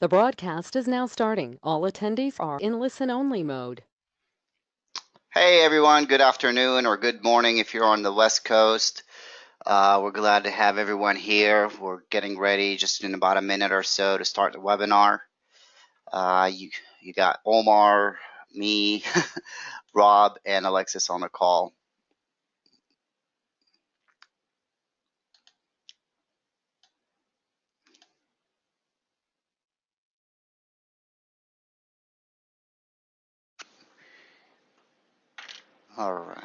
The broadcast is now starting. All attendees are in listen-only mode. Hey everyone, good afternoon or good morning if you're on the West Coast. We're glad to have everyone here. We're getting ready just in about a minute or so to start the webinar. You got Omar, me, Rob, and Alexis on the call. All right.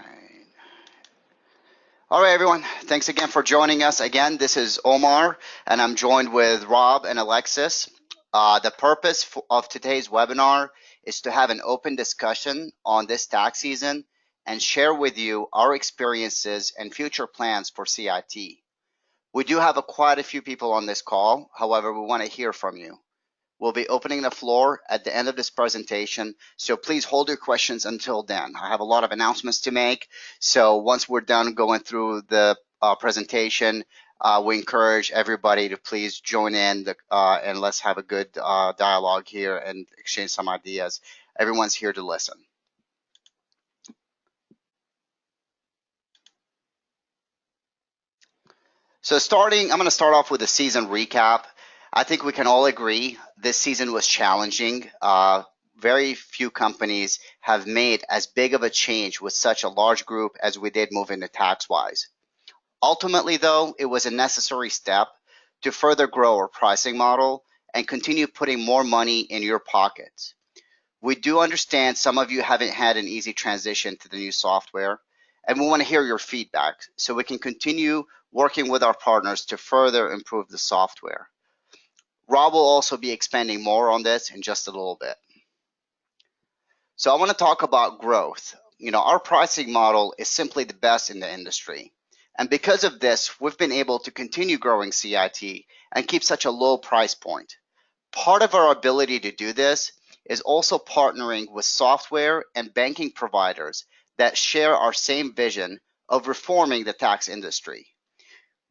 All right, everyone. Thanks again for joining us. Again, this is Omar, and I'm joined with Rob and Alexis. The purpose of today's webinar is to have an open discussion on this tax season and share with you our experiences and future plans for CIT. We do have quite a few people on this call. However, we want to hear from you. We'll be opening the floor at the end of this presentation, so please hold your questions until then. I have a lot of announcements to make, so once we're done going through the presentation, we encourage everybody to please join in and let's have a good dialogue here and exchange some ideas. Everyone's here to listen. So I'm going to start off with a season recap. I think we can all agree this season was challenging. Very few companies have made as big of a change with such a large group as we did moving to TaxWise. Ultimately, though, it was a necessary step to further grow our pricing model and continue putting more money in your pockets. We do understand some of you haven't had an easy transition to the new software, and we want to hear your feedback so we can continue working with our partners to further improve the software. Rob will also be expanding more on this in just a little bit. So I want to talk about growth. Our pricing model is simply the best in the industry. And because of this, we've been able to continue growing CIT and keep such a low price point. Part of our ability to do this is also partnering with software and banking providers that share our same vision of reforming the tax industry.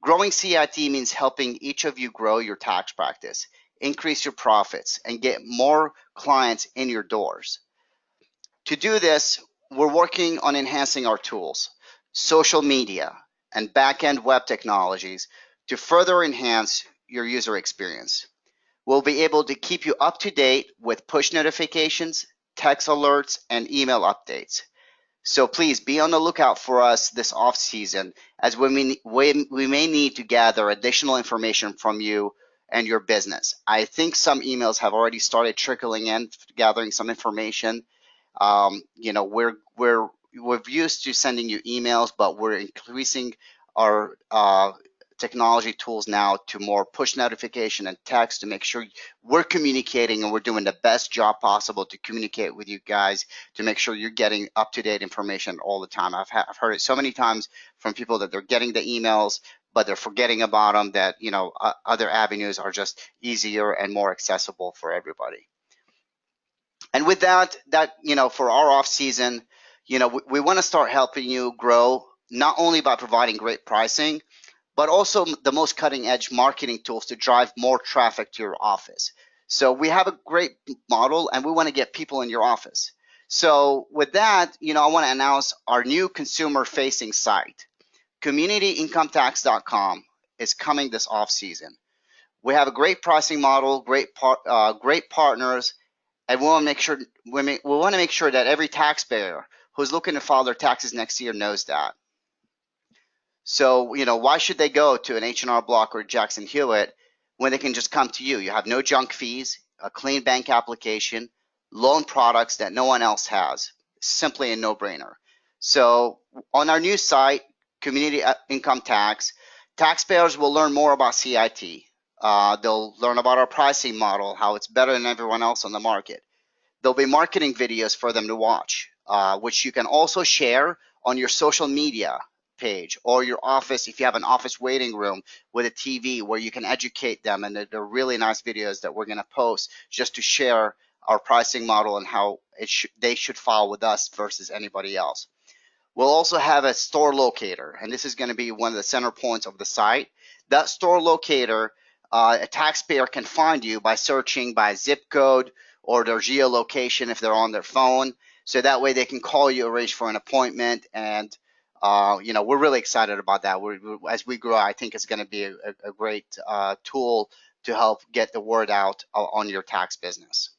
Growing CIT means helping each of you grow your tax practice, increase your profits, and get more clients in your doors. To do this, we're working on enhancing our tools, social media, and back-end web technologies to further enhance your user experience. We'll be able to keep you up to date with push notifications, text alerts, and email updates. So please be on the lookout for us this off season, as we may need to gather additional information from you and your business. I think some emails have already started trickling in, gathering some information. We're used to sending you emails, but we're increasing our technology tools now to more push notification and text to make sure we're communicating and we're doing the best job possible to communicate with you guys to make sure you're getting up-to-date information all the time. I've heard it so many times from people that they're getting the emails, but they're forgetting about them, that other avenues are just easier and more accessible for everybody. And with that, for our off season, we want to start helping you grow, not only by providing great pricing, but also the most cutting edge marketing tools to drive more traffic to your office. So we have a great model and we want to get people in your office. So with that, I want to announce our new consumer facing site. CommunityIncomeTax.com is coming this off season. We have a great pricing model, great partners, and we want to make sure that every taxpayer who's looking to file their taxes next year knows that. So, why should they go to an H&R Block or Jackson Hewitt when they can just come to you? You have no junk fees, a clean bank application, loan products that no one else has. Simply a no-brainer. So on our new site, Community Income Tax, taxpayers will learn more about CIT. They'll learn about our pricing model, how it's better than everyone else on the market. There'll be marketing videos for them to watch, which you can also share on your social media page or your office if you have an office waiting room with a TV where you can educate them. And they're really nice videos that we're going to post just to share our pricing model and how they should file with us versus anybody else. We'll also have a store locator, and this is going to be one of the center points of the site. That store locator a taxpayer can find you by searching by zip code or their geolocation if they're on their phone. So that way they can call you, arrange for an appointment, and we're really excited about that. As we grow, I think it's going to be a great tool to help get the word out on your tax business.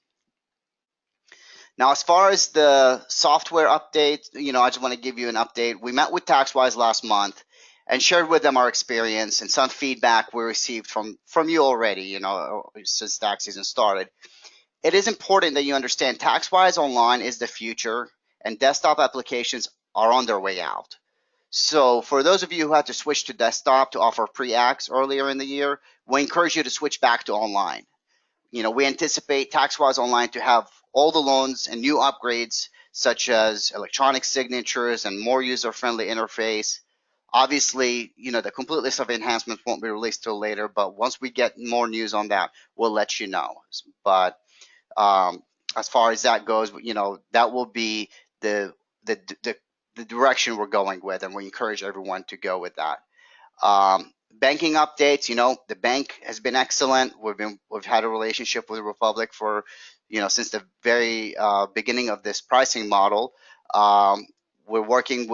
Now, as far as the software update, I just want to give you an update. We met with TaxWise last month and shared with them our experience and some feedback we received from you already, since tax season started. It is important that you understand TaxWise Online is the future, and desktop applications are on their way out. So for those of you who had to switch to desktop to offer pre-acts earlier in the year, we encourage you to switch back to online. We anticipate TaxWise Online to have all the loans and new upgrades such as electronic signatures and more user-friendly interface. Obviously, the complete list of enhancements won't be released till later, but once we get more news on that, we'll let you know. But as far as that goes, that will be the direction we're going with, and we encourage everyone to go with that. Banking updates, the bank has been excellent. We've had a relationship with Republic for, since the very beginning of this pricing model. We were working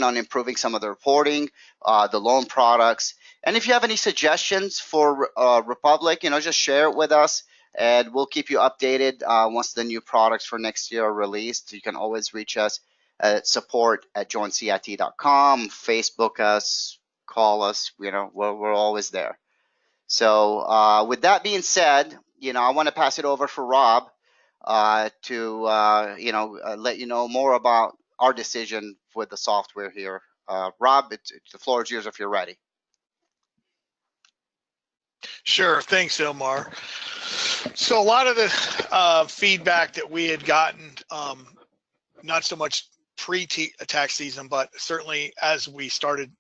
on improving some of the reporting, the loan products. And if you have any suggestions for Republic, just share it with us, and we'll keep you updated once the new products for next year are released. You can always reach us at support@joincit.com, Facebook us, call us. We're always there. So with that being said, I want to pass it over for Rob to let you know more about our decision with the software here. Rob, the floor is yours if you're ready. Sure. Thanks, Omar. So a lot of the feedback that we had gotten, not so much pre-tax season, but certainly as we started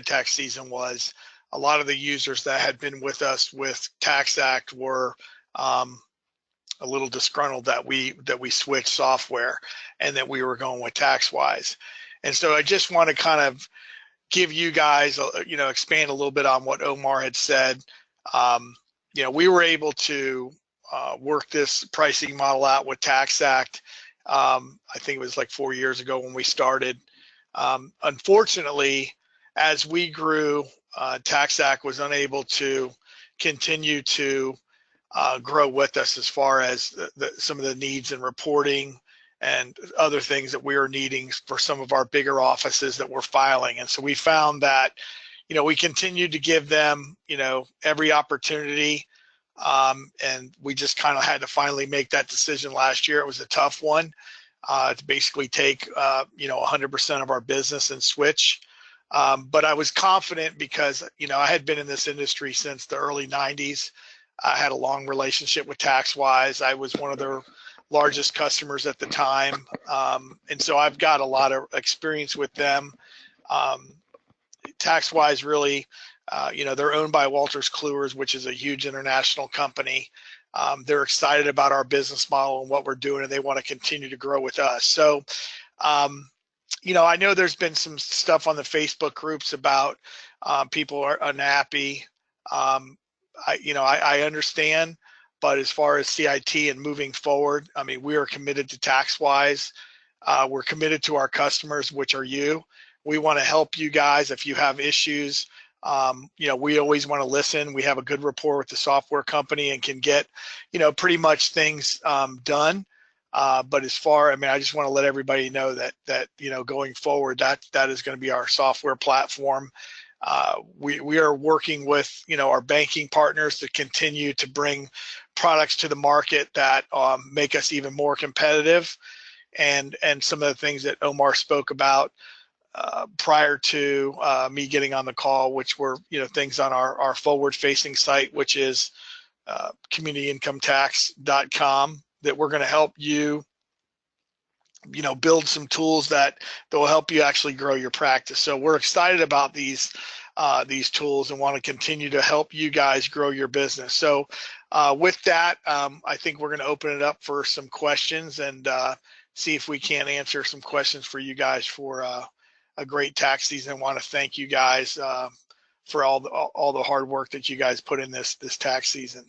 tax season, was a lot of the users that had been with us with TaxAct were a little disgruntled that we switched software and that we were going with TaxWise. And so I just want to kind of give you guys, expand a little bit on what Omar had said. We were able to work this pricing model out with TaxAct. I think it was like 4 years ago when we started. Unfortunately, as we grew, TaxAct was unable to continue to grow with us as far as some of the needs in reporting and other things that we were needing for some of our bigger offices that were filing. And so we found that, we continued to give them, every opportunity. And we just kind of had to finally make that decision last year. It was a tough one to basically take, 100% of our business and switch. But I was confident because, I had been in this industry since the early 90s. I had a long relationship with TaxWise. I was one of their largest customers at the time. And so I've got a lot of experience with them. TaxWise really, they're owned by Wolters Kluwer, which is a huge international company. They're excited about our business model and what we're doing, and they want to continue to grow with us. So, I know there's been some stuff on the Facebook groups about people are unhappy. I understand, but as far as CIT and moving forward, I mean, we are committed to TaxWise. We're committed to our customers, which are you. We want to help you guys if you have issues. We always want to listen. We have a good rapport with the software company and can get, pretty much things done. But I just want to let everybody know that going forward, that is going to be our software platform. We are working with, our banking partners to continue to bring products to the market that make us even more competitive. And some of the things that Omar spoke about prior to me getting on the call, which were, things on our forward-facing site, which is communityincomeTax.com, that we're going to help you, build some tools that will help you actually grow your practice. So we're excited about these tools and want to continue to help you guys grow your business. So with that, I think we're going to open it up for some questions and see if we can answer some questions for you guys for a great tax season. I want to thank you guys for all the hard work that you guys put in this tax season.